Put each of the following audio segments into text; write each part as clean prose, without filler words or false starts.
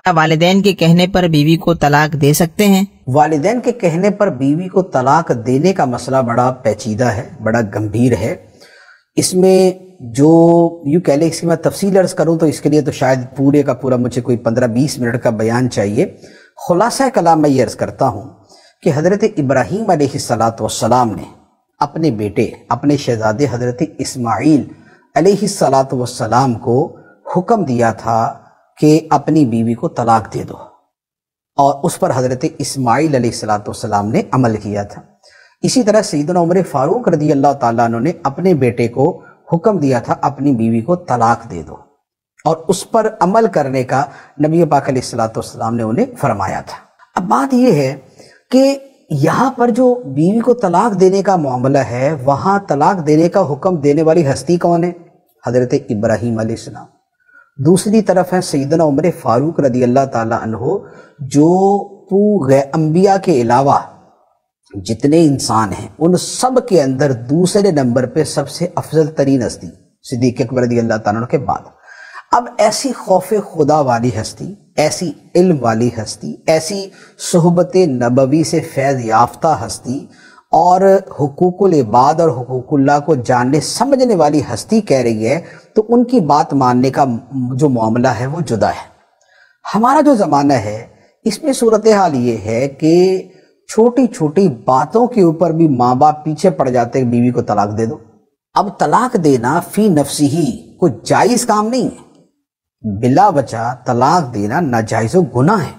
والدین کے کہنے پر بیوی کو طلاق دے سکتے ہیں؟ والدین کے کہنے پر بیوی کو طلاق دینے کا مسئلہ بڑا پیچیدہ ہے، بڑا گمبھیر ہے۔ اس میں جو یوں کہہ لیں، اس کی میں تفصیل عرض کروں تو اس کے لیے تو شاید پورے کا پورا مجھے کوئی 15-20 منٹ کا بیان چاہیے۔ خلاصہ کلام میں یہ عرض کرتا ہوں کہ حضرت ابراہیم علیہ السلام نے اپنے بیٹے، اپنے شہزادے حضرت اسماعیل علیہ السلام کو حکم دیا تھا کہ اپنی بیوی کو طلاق دے دو، اور اس پر حضرت اسماعیل علیہ السلام نے عمل کیا تھا۔ اسی طرح سیدنا عمر فاروق رضی اللہ تعالیٰ عنہ نے اپنے بیٹے کو حکم دیا تھا اپنی بیوی کو طلاق دے دو، اور اس پر عمل کرنے کا نبی پاک علیہ السلام نے انہیں فرمایا تھا۔ اب بات یہ ہے کہ یہاں پر جو بیوی کو طلاق دینے کا معاملہ ہے، وہاں طلاق دینے کا حکم دینے والی ہستی کون ہے؟ حضرت ابراہیم علیہ السلام۔ دوسری طرف ہے سیدنا عمر فاروق رضی اللہ تعالیٰ عنہ، جو انبیاء کے علاوہ جتنے انسان ہیں ان سب کے اندر دوسرے نمبر پہ سب سے افضل ترین ہستی، صدیق اکبر رضی اللہ تعالیٰ عنہ کے بعد۔ اب ایسی خوف خدا والی ہستی، ایسی علم والی ہستی، ایسی صحبت نبوی سے فیض یافتہ ہستی، اور حقوق العباد اور حقوق اللہ کو جاننے سمجھنے والی ہستی کہہ رہی ہے، تو ان کی بات ماننے کا جو معاملہ ہے وہ جدا ہے۔ ہمارا جو زمانہ ہے اس میں صورتحال یہ ہے کہ چھوٹی چھوٹی باتوں کے اوپر بھی ماں باپ پیچھے پڑ جاتے ہیں، بیوی کو طلاق دے دو۔ اب طلاق دینا فی نفسی ہی کوئی جائز کام نہیں ہے، بلا وجہ طلاق دینا ناجائز و گناہ ہے،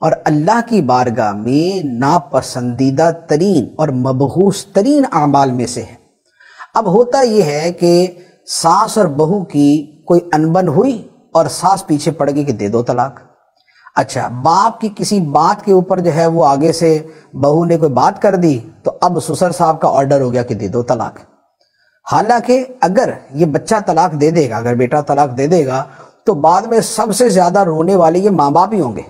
اور اللہ کی بارگاہ میں ناپسندیدہ ترین اور مبغوث ترین اعمال میں سے ہے۔ اب ہوتا یہ ہے کہ ساس اور بہو کی کوئی انبن ہوئی اور ساس پیچھے پڑ گئی کہ دے دو طلاق۔ اچھا، باپ کی کسی بات کے اوپر جو ہے وہ آگے سے بہو نے کوئی بات کر دی تو اب سسر صاحب کا آرڈر ہو گیا کہ دے دو طلاق۔ حالانکہ اگر یہ بچہ طلاق دے دے گا، اگر بیٹا طلاق دے دے گا تو بعد میں سب سے زیادہ رونے والے یہ ماں باپ ہی ہوں گے۔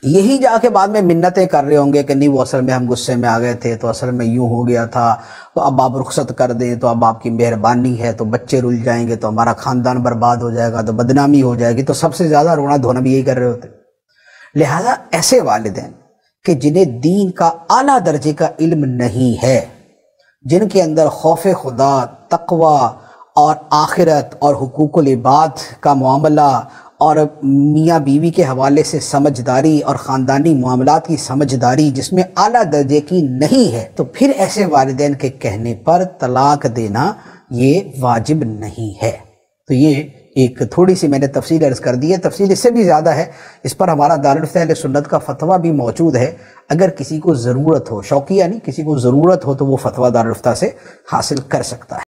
یہی جا کے بعد میں منتیں کر رہے ہوں گے کہ نہیں، وہ اصل میں ہم غصے میں آ گئے تھے، تو اصل میں یوں ہو گیا تھا، تو اب آپ رخصت کر دیں، تو اب آپ کی مہربانی ہے، تو بچے رل جائیں گے، تو ہمارا خاندان برباد ہو جائے گا، تو بدنامی ہو جائے گی، تو سب سے زیادہ رونا دھونا بھی یہی کر رہے ہوتے۔ لہٰذا ایسے والدین کہ جنہیں دین کا اعلیٰ درجے کا علم نہیں ہے، جن کے اندر خوف خدا، تقوی اور آخرت اور حقوق العباد کا معاملہ اور میاں بیوی کے حوالے سے سمجھداری اور خاندانی معاملات کی سمجھداری جس میں اعلیٰ درجے کی نہیں ہے، تو پھر ایسے والدین کے کہنے پر طلاق دینا یہ واجب نہیں ہے۔ تو یہ ایک تھوڑی سی میں نے تفصیل عرض کر دی ہے، تفصیل اس سے بھی زیادہ ہے، اس پر ہمارا دارالفتہ اہل سنت کا فتویٰ بھی موجود ہے۔ اگر کسی کو ضرورت ہو، شوقیہ نہیں، کسی کو ضرورت ہو تو وہ فتویٰ دارالفتہ سے حاصل کر سکتا ہے۔